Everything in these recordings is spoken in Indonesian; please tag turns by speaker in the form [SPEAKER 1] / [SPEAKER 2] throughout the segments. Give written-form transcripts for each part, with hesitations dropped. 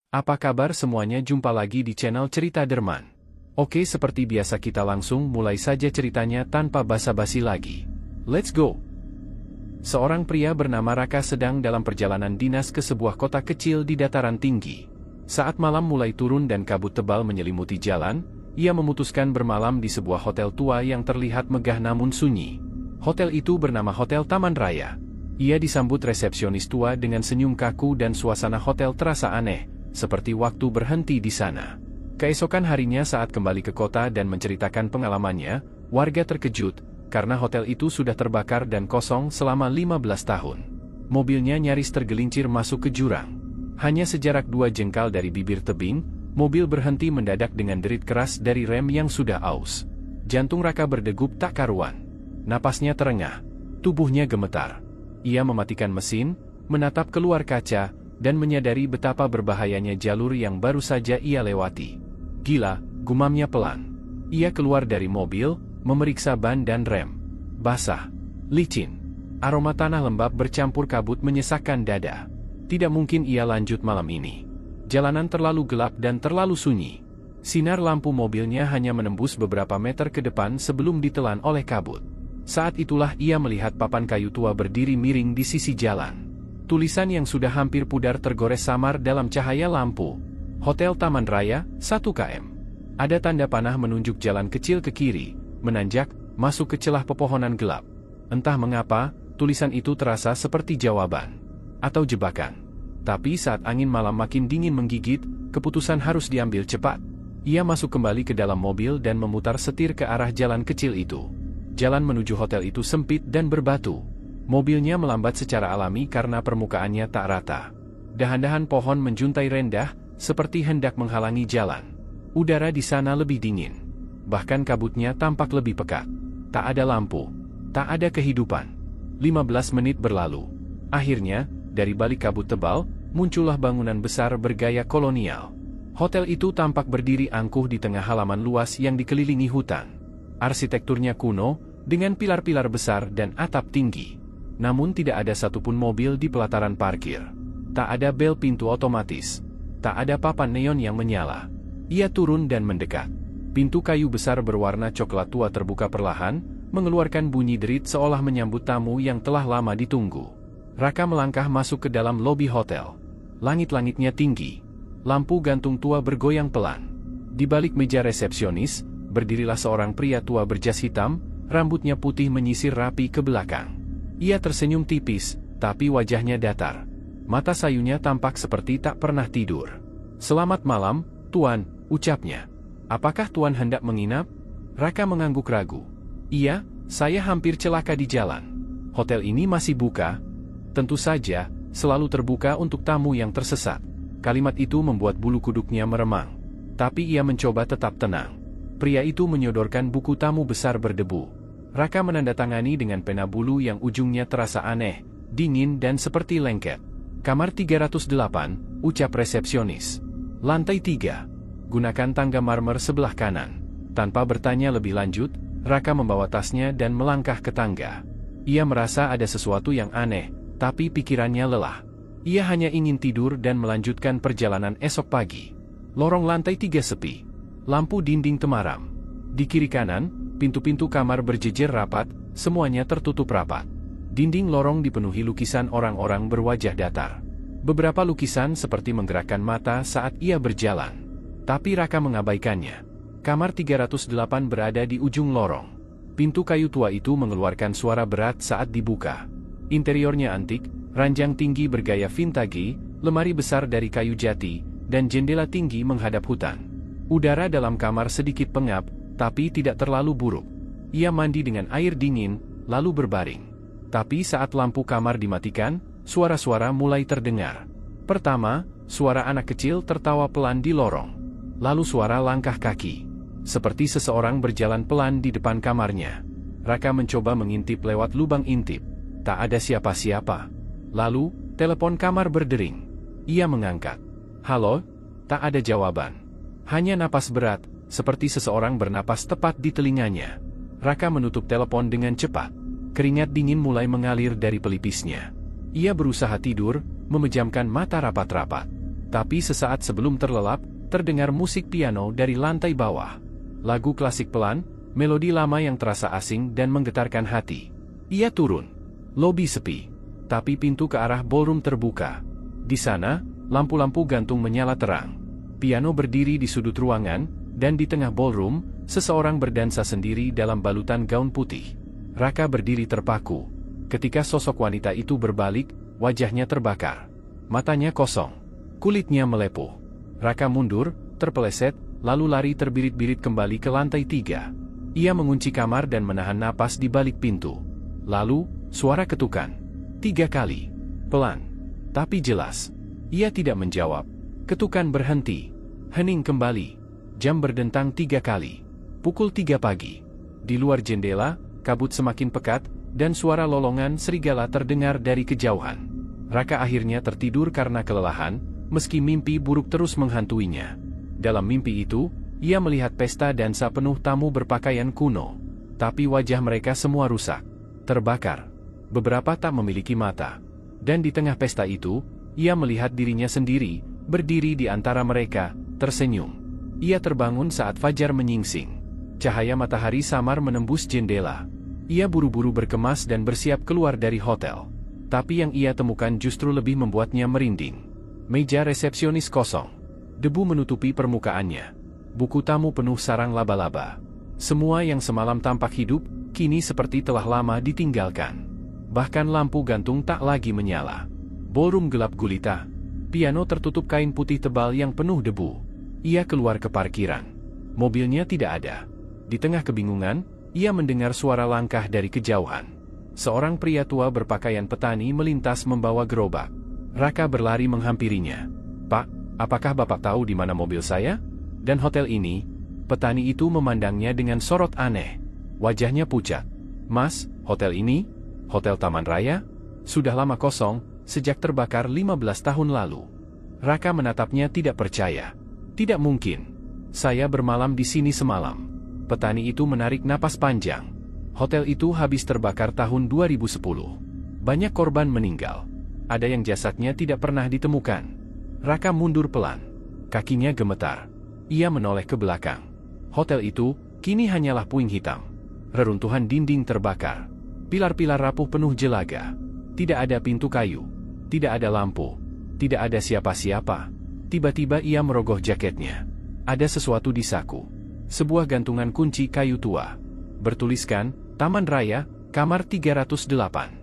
[SPEAKER 1] Apa kabar semuanya, jumpa lagi di channel Cerita Derman. Oke, seperti biasa kita langsung mulai saja ceritanya tanpa basa-basi lagi. Let's go! Seorang pria bernama Raka sedang dalam perjalanan dinas ke sebuah kota kecil di dataran tinggi. Saat malam mulai turun dan kabut tebal menyelimuti jalan, ia memutuskan bermalam di sebuah hotel tua yang terlihat megah namun sunyi. Hotel itu bernama Hotel Taman Raya. Ia disambut resepsionis tua dengan senyum kaku dan suasana hotel terasa aneh, seperti waktu berhenti di sana. Keesokan harinya saat kembali ke kota dan menceritakan pengalamannya, warga terkejut, karena hotel itu sudah terbakar dan kosong selama 15 tahun. Mobilnya nyaris tergelincir masuk ke jurang. Hanya sejarak 2 jengkal dari bibir tebing, mobil berhenti mendadak dengan derit keras dari rem yang sudah aus. Jantung Raka berdegup tak karuan. Napasnya terengah, tubuhnya gemetar. Ia mematikan mesin, menatap keluar kaca, dan menyadari betapa berbahayanya jalur yang baru saja ia lewati. Gila, gumamnya pelan. Ia keluar dari mobil, memeriksa ban dan rem. Basah, licin. Aroma tanah lembab bercampur kabut menyesakkan dada. Tidak mungkin ia lanjut malam ini. Jalanan terlalu gelap dan terlalu sunyi. Sinar lampu mobilnya hanya menembus beberapa meter ke depan sebelum ditelan oleh kabut. Saat itulah ia melihat papan kayu tua berdiri miring di sisi jalan. Tulisan yang sudah hampir pudar tergores samar dalam cahaya lampu. Hotel Taman Raya, 1 km. Ada tanda panah menunjuk jalan kecil ke kiri, menanjak, masuk ke celah pepohonan gelap. Entah mengapa, tulisan itu terasa seperti jawaban. Atau jebakan. Tapi saat angin malam makin dingin menggigit, keputusan harus diambil cepat. Ia masuk kembali ke dalam mobil dan memutar setir ke arah jalan kecil itu. Jalan menuju hotel itu sempit dan berbatu. Mobilnya melambat secara alami karena permukaannya tak rata. Dahan-dahan pohon menjuntai rendah, seperti hendak menghalangi jalan. Udara di sana lebih dingin. Bahkan kabutnya tampak lebih pekat. Tak ada lampu. Tak ada kehidupan. 15 menit berlalu. Akhirnya, dari balik kabut tebal, muncullah bangunan besar bergaya kolonial. Hotel itu tampak berdiri angkuh di tengah halaman luas yang dikelilingi hutan. Arsitekturnya kuno, dengan pilar-pilar besar dan atap tinggi. Namun tidak ada satupun mobil di pelataran parkir. Tak ada bel pintu otomatis. Tak ada papan neon yang menyala. Ia turun dan mendekat. Pintu kayu besar berwarna coklat tua terbuka perlahan, mengeluarkan bunyi derit seolah menyambut tamu yang telah lama ditunggu. Raka melangkah masuk ke dalam lobi hotel. Langit-langitnya tinggi. Lampu gantung tua bergoyang pelan. Di balik meja resepsionis, berdirilah seorang pria tua berjas hitam, rambutnya putih menyisir rapi ke belakang. Ia tersenyum tipis, tapi wajahnya datar. Mata sayunya tampak seperti tak pernah tidur. "Selamat malam, Tuan," ucapnya. "Apakah Tuan hendak menginap?" Raka mengangguk ragu. "Iya, saya hampir celaka di jalan. Hotel ini masih buka?" "Tentu saja, selalu terbuka untuk tamu yang tersesat." Kalimat itu membuat bulu kuduknya meremang. Tapi ia mencoba tetap tenang. Pria itu menyodorkan buku tamu besar berdebu. Raka menandatangani dengan pena bulu yang ujungnya terasa aneh, dingin dan seperti lengket. "Kamar 308, ucap resepsionis. "Lantai 3. Gunakan tangga marmer sebelah kanan." Tanpa bertanya lebih lanjut, Raka membawa tasnya dan melangkah ke tangga. Ia merasa ada sesuatu yang aneh, tapi pikirannya lelah. Ia hanya ingin tidur dan melanjutkan perjalanan esok pagi. Lorong lantai 3 sepi. Lampu dinding temaram. Di kiri kanan, pintu-pintu kamar berjejer rapat, semuanya tertutup rapat. Dinding lorong dipenuhi lukisan orang-orang berwajah datar. Beberapa lukisan seperti menggerakkan mata saat ia berjalan. Tapi Raka mengabaikannya. Kamar 308 berada di ujung lorong. Pintu kayu tua itu mengeluarkan suara berat saat dibuka. Interiornya antik, ranjang tinggi bergaya vintage, lemari besar dari kayu jati, dan jendela tinggi menghadap hutan. Udara dalam kamar sedikit pengap, tapi tidak terlalu buruk. Ia mandi dengan air dingin, lalu berbaring. Tapi saat lampu kamar dimatikan, suara-suara mulai terdengar. Pertama, suara anak kecil tertawa pelan di lorong. Lalu suara langkah kaki. Seperti seseorang berjalan pelan di depan kamarnya. Raka mencoba mengintip lewat lubang intip. Tak ada siapa-siapa. Lalu, telepon kamar berdering. Ia mengangkat. "Halo?" Tak ada jawaban. Hanya napas berat, seperti seseorang bernapas tepat di telinganya. Raka menutup telepon dengan cepat. Keringat dingin mulai mengalir dari pelipisnya. Ia berusaha tidur, memejamkan mata rapat-rapat. Tapi sesaat sebelum terlelap, terdengar musik piano dari lantai bawah. Lagu klasik pelan, melodi lama yang terasa asing dan menggetarkan hati. Ia turun. Lobi sepi. Tapi pintu ke arah ballroom terbuka. Di sana, lampu-lampu gantung menyala terang. Piano berdiri di sudut ruangan, dan di tengah ballroom, seseorang berdansa sendiri dalam balutan gaun putih. Raka berdiri terpaku. Ketika sosok wanita itu berbalik, wajahnya terbakar. Matanya kosong. Kulitnya melepuh. Raka mundur, terpeleset, lalu lari terbirit-birit kembali ke lantai 3. Ia mengunci kamar dan menahan napas di balik pintu. Lalu, suara ketukan. 3 kali. Pelan. Tapi jelas. Ia tidak menjawab. Ketukan berhenti. Hening kembali. Jam berdentang 3 kali. Pukul 3 pagi. Di luar jendela, kabut semakin pekat, dan suara lolongan serigala terdengar dari kejauhan. Raka akhirnya tertidur karena kelelahan, meski mimpi buruk terus menghantuinya. Dalam mimpi itu, ia melihat pesta dansa penuh tamu berpakaian kuno. Tapi wajah mereka semua rusak. Terbakar. Beberapa tak memiliki mata. Dan di tengah pesta itu, ia melihat dirinya sendiri, berdiri di antara mereka, tersenyum. Ia terbangun saat fajar menyingsing. Cahaya matahari samar menembus jendela. Ia buru-buru berkemas dan bersiap keluar dari hotel. Tapi yang ia temukan justru lebih membuatnya merinding. Meja resepsionis kosong. Debu menutupi permukaannya. Buku tamu penuh sarang laba-laba. Semua yang semalam tampak hidup, kini seperti telah lama ditinggalkan. Bahkan lampu gantung tak lagi menyala. Ballroom gelap gulita. Piano tertutup kain putih tebal yang penuh debu. Ia keluar ke parkiran. Mobilnya tidak ada. Di tengah kebingungan, ia mendengar suara langkah dari kejauhan. Seorang pria tua berpakaian petani melintas membawa gerobak. Raka berlari menghampirinya. "Pak, apakah Bapak tahu di mana mobil saya? Dan hotel ini?" Petani itu memandangnya dengan sorot aneh. Wajahnya pucat. "Mas, hotel ini? Hotel Taman Raya? Sudah lama kosong, sejak terbakar 15 tahun lalu." Raka menatapnya tidak percaya. "Tidak mungkin. Saya bermalam di sini semalam." Petani itu menarik napas panjang. Hotel itu habis terbakar tahun 2010. Banyak korban meninggal. Ada yang jasadnya tidak pernah ditemukan. Raka mundur pelan. Kakinya gemetar. Ia menoleh ke belakang. Hotel itu, kini hanyalah puing hitam. Reruntuhan dinding terbakar. Pilar-pilar rapuh penuh jelaga. Tidak ada pintu kayu. Tidak ada lampu. Tidak ada siapa-siapa. Tiba-tiba ia merogoh jaketnya. Ada sesuatu di saku. Sebuah gantungan kunci kayu tua. Bertuliskan, Taman Raya, kamar 308.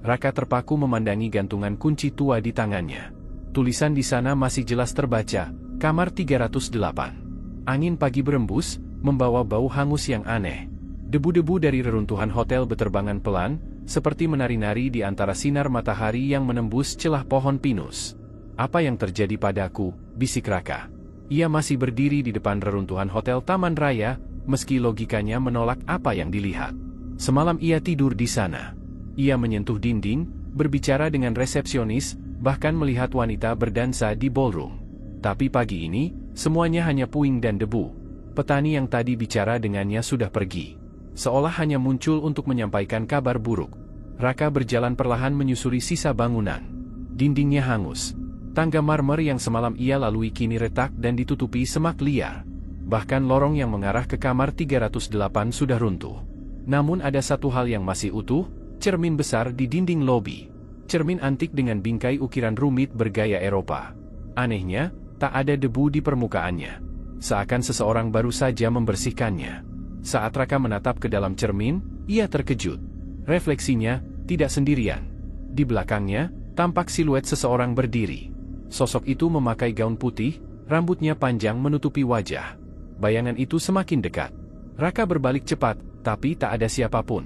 [SPEAKER 1] Raka terpaku memandangi gantungan kunci tua di tangannya. Tulisan di sana masih jelas terbaca, kamar 308. Angin pagi berembus, membawa bau hangus yang aneh. Debu-debu dari reruntuhan hotel beterbangan pelan, seperti menari-nari di antara sinar matahari yang menembus celah pohon pinus. "Apa yang terjadi padaku?" bisik Raka. Ia masih berdiri di depan reruntuhan hotel Taman Raya, meski logikanya menolak apa yang dilihat. Semalam ia tidur di sana. Ia menyentuh dinding, berbicara dengan resepsionis, bahkan melihat wanita berdansa di ballroom. Tapi pagi ini, semuanya hanya puing dan debu. Petani yang tadi bicara dengannya sudah pergi. Seolah hanya muncul untuk menyampaikan kabar buruk. Raka berjalan perlahan menyusuri sisa bangunan. Dindingnya hangus. Tangga marmer yang semalam ia lalui kini retak dan ditutupi semak liar. Bahkan lorong yang mengarah ke kamar 308 sudah runtuh. Namun ada satu hal yang masih utuh, cermin besar di dinding lobi. Cermin antik dengan bingkai ukiran rumit bergaya Eropa. Anehnya, tak ada debu di permukaannya. Seakan seseorang baru saja membersihkannya. Saat Raka menatap ke dalam cermin, ia terkejut. Refleksinya, tidak sendirian. Di belakangnya, tampak siluet seseorang berdiri. Sosok itu memakai gaun putih, rambutnya panjang menutupi wajah. Bayangan itu semakin dekat. Raka berbalik cepat, tapi tak ada siapapun.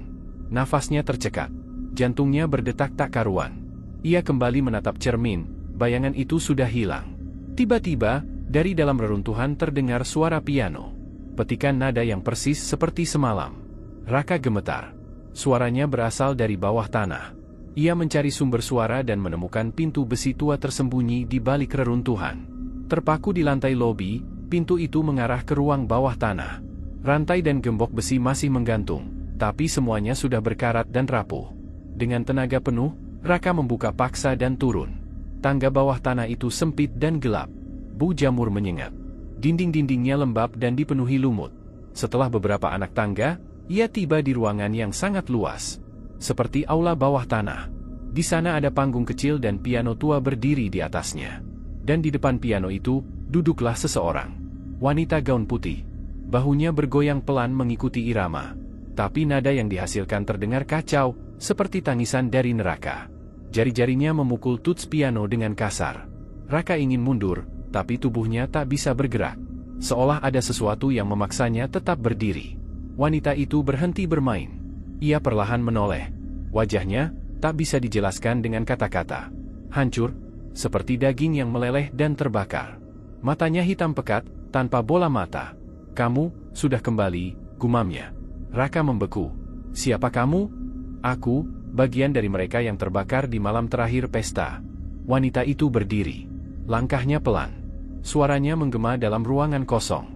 [SPEAKER 1] Nafasnya tercekat. Jantungnya berdetak tak karuan. Ia kembali menatap cermin, bayangan itu sudah hilang. Tiba-tiba, dari dalam reruntuhan terdengar suara piano. Petikan nada yang persis seperti semalam. Raka gemetar. Suaranya berasal dari bawah tanah. Ia mencari sumber suara dan menemukan pintu besi tua tersembunyi di balik reruntuhan. Terpaku di lantai lobi, pintu itu mengarah ke ruang bawah tanah. Rantai dan gembok besi masih menggantung, tapi semuanya sudah berkarat dan rapuh. Dengan tenaga penuh, Raka membuka paksa dan turun. Tangga bawah tanah itu sempit dan gelap. Bau jamur menyengat. Dinding-dindingnya lembab dan dipenuhi lumut. Setelah beberapa anak tangga, ia tiba di ruangan yang sangat luas. Seperti aula bawah tanah. Di sana ada panggung kecil dan piano tua berdiri di atasnya. Dan di depan piano itu, duduklah seseorang. Wanita gaun putih. Bahunya bergoyang pelan mengikuti irama. Tapi nada yang dihasilkan terdengar kacau, seperti tangisan dari neraka. Jari-jarinya memukul tuts piano dengan kasar. Raka ingin mundur, tapi tubuhnya tak bisa bergerak. Seolah ada sesuatu yang memaksanya tetap berdiri. Wanita itu berhenti bermain. Ia perlahan menoleh. Wajahnya tak bisa dijelaskan dengan kata-kata. Hancur, seperti daging yang meleleh dan terbakar. Matanya hitam pekat, tanpa bola mata. "Kamu sudah kembali," gumamnya. Raka membeku. "Siapa kamu?" "Aku, bagian dari mereka yang terbakar di malam terakhir pesta." Wanita itu berdiri. Langkahnya pelan. Suaranya menggema dalam ruangan kosong.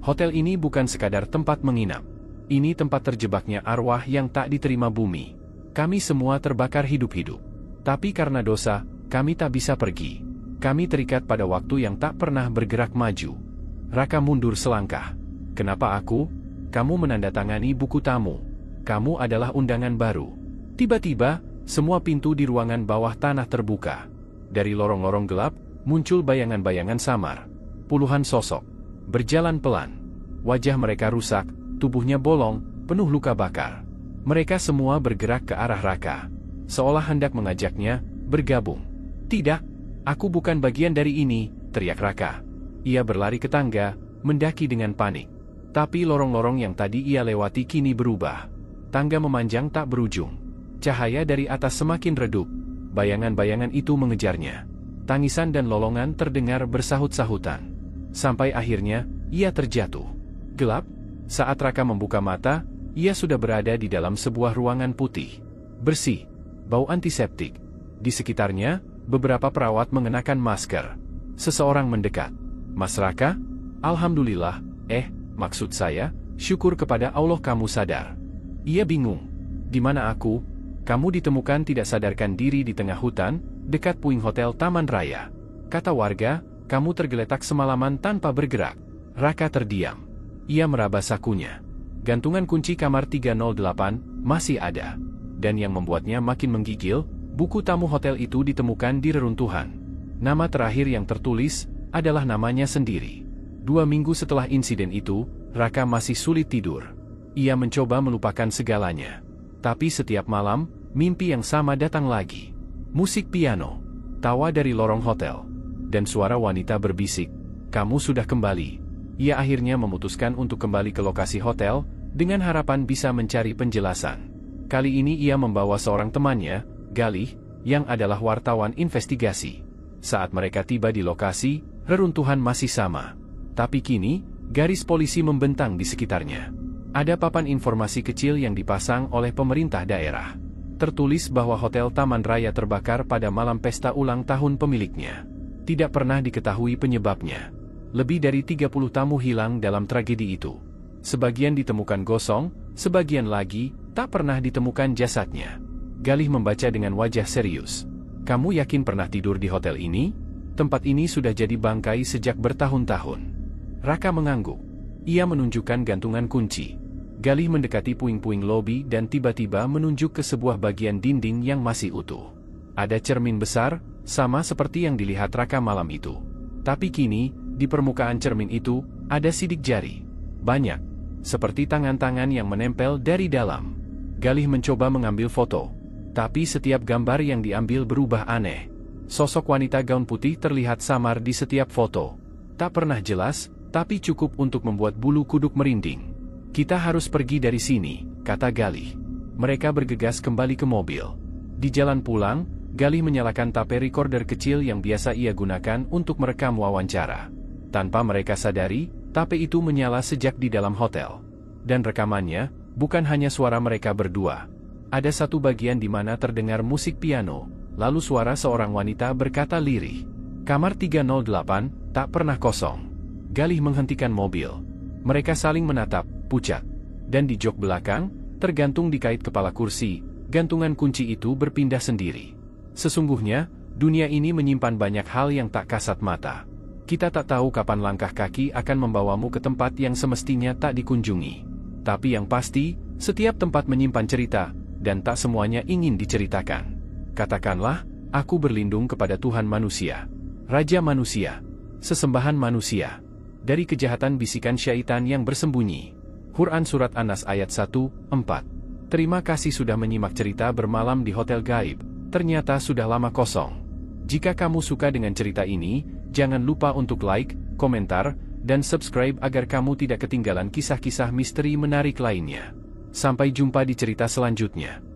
[SPEAKER 1] "Hotel ini bukan sekadar tempat menginap. Ini tempat terjebaknya arwah yang tak diterima bumi. Kami semua terbakar hidup-hidup. Tapi karena dosa, kami tak bisa pergi. Kami terikat pada waktu yang tak pernah bergerak maju." Raka mundur selangkah. "Kenapa aku?" "Kamu menandatangani buku tamu. Kamu adalah undangan baru." Tiba-tiba, semua pintu di ruangan bawah tanah terbuka. Dari lorong-lorong gelap, muncul bayangan-bayangan samar. Puluhan sosok. Berjalan pelan. Wajah mereka rusak, tubuhnya bolong, penuh luka bakar. Mereka semua bergerak ke arah Raka. Seolah hendak mengajaknya bergabung. "Tidak, aku bukan bagian dari ini," teriak Raka. Ia berlari ke tangga, mendaki dengan panik. Tapi lorong-lorong yang tadi ia lewati kini berubah. Tangga memanjang tak berujung. Cahaya dari atas semakin redup. Bayangan-bayangan itu mengejarnya. Tangisan dan lolongan terdengar bersahut-sahutan. Sampai akhirnya, ia terjatuh. Gelap. Saat Raka membuka mata, ia sudah berada di dalam sebuah ruangan putih. Bersih. Bau antiseptik. Di sekitarnya, beberapa perawat mengenakan masker. Seseorang mendekat. "Mas Raka? Alhamdulillah, maksud saya, syukur kepada Allah kamu sadar." Ia bingung. "Di mana aku?" "Kamu ditemukan tidak sadarkan diri di tengah hutan, dekat puing hotel Taman Raya. Kata warga, kamu tergeletak semalaman tanpa bergerak." Raka terdiam. Ia meraba sakunya. Gantungan kunci kamar 308 masih ada. Dan yang membuatnya makin menggigil, buku tamu hotel itu ditemukan di reruntuhan. Nama terakhir yang tertulis adalah namanya sendiri. 2 minggu setelah insiden itu, Raka masih sulit tidur. Ia mencoba melupakan segalanya. Tapi setiap malam, mimpi yang sama datang lagi. Musik piano, tawa dari lorong hotel, dan suara wanita berbisik, "Kamu sudah kembali." Ia akhirnya memutuskan untuk kembali ke lokasi hotel, dengan harapan bisa mencari penjelasan. Kali ini ia membawa seorang temannya, Galih, yang adalah wartawan investigasi. Saat mereka tiba di lokasi, reruntuhan masih sama. Tapi kini, garis polisi membentang di sekitarnya. Ada papan informasi kecil yang dipasang oleh pemerintah daerah. Tertulis bahwa Hotel Taman Raya terbakar pada malam pesta ulang tahun pemiliknya. Tidak pernah diketahui penyebabnya. Lebih dari 30 tamu hilang dalam tragedi itu. Sebagian ditemukan gosong, sebagian lagi tak pernah ditemukan jasadnya. Galih membaca dengan wajah serius. "Kamu yakin pernah tidur di hotel ini? Tempat ini sudah jadi bangkai sejak bertahun-tahun." Raka mengangguk. Ia menunjukkan gantungan kunci. Galih mendekati puing-puing lobi dan tiba-tiba menunjuk ke sebuah bagian dinding yang masih utuh. Ada cermin besar, sama seperti yang dilihat Raka malam itu. Tapi kini, di permukaan cermin itu, ada sidik jari. Banyak. Seperti tangan-tangan yang menempel dari dalam. Galih mencoba mengambil foto. Tapi setiap gambar yang diambil berubah aneh. Sosok wanita gaun putih terlihat samar di setiap foto. Tak pernah jelas, tapi cukup untuk membuat bulu kuduk merinding. "Kita harus pergi dari sini," kata Galih. Mereka bergegas kembali ke mobil. Di jalan pulang, Galih menyalakan tape recorder kecil yang biasa ia gunakan untuk merekam wawancara. Tanpa mereka sadari, tape itu menyala sejak di dalam hotel. Dan rekamannya, bukan hanya suara mereka berdua. Ada satu bagian di mana terdengar musik piano, lalu suara seorang wanita berkata lirih. "Kamar 308, tak pernah kosong." Galih menghentikan mobil. Mereka saling menatap, pucat. Dan di jok belakang, tergantung di kait kepala kursi, gantungan kunci itu berpindah sendiri. Sesungguhnya, Dunia ini menyimpan banyak hal yang tak kasat mata. Kita tak tahu kapan langkah kaki akan membawamu ke tempat yang semestinya tak dikunjungi. Tapi yang pasti, setiap tempat menyimpan cerita, dan tak semuanya ingin diceritakan. Katakanlah, aku berlindung kepada Tuhan manusia, Raja manusia, sesembahan manusia, dari kejahatan bisikan syaitan yang bersembunyi. Quran Surat An-Nas ayat 1-4. Terima kasih sudah menyimak cerita bermalam di Hotel Gaib. Ternyata sudah lama kosong. Jika kamu suka dengan cerita ini, jangan lupa untuk like, komentar, dan subscribe agar kamu tidak ketinggalan kisah-kisah misteri menarik lainnya. Sampai jumpa di cerita selanjutnya.